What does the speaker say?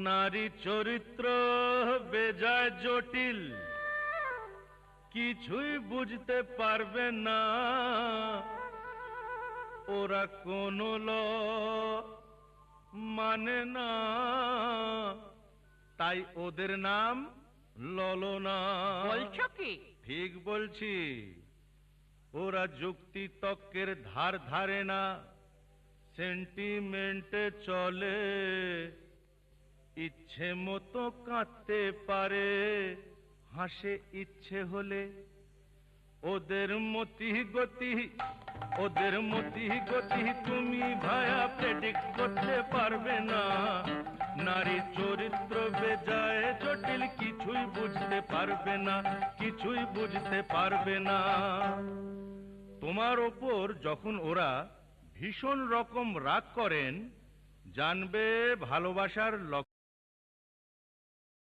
নারী চরিত্র বেজায় জটিল, কিছুই বুঝতে পারবে না ওরা কোনো ল মানে না, তাই ওদের নাম ললনা। বলছো কি? ঠিক বলছি। ওরা যুক্তি তর্কের ধার ধারে না, সেন্টিমেন্টে চলে, ইচ্ছে মতো কাঁদতে পারে, হাসে ইচ্ছে হলে। ওদের মতি গতি তুমি ভায়া প্রেডিক্ট করতে পারবে না। নারী চরিত্র বেজায় জটিল, কিছুই বুঝতে পারবে না, কিছুই বুঝতে পারবে না। তোমার ওপর যখন ওরা ভীষণ রকম রাগ করেন, জানবে ভালোবাসার লক্ষণ।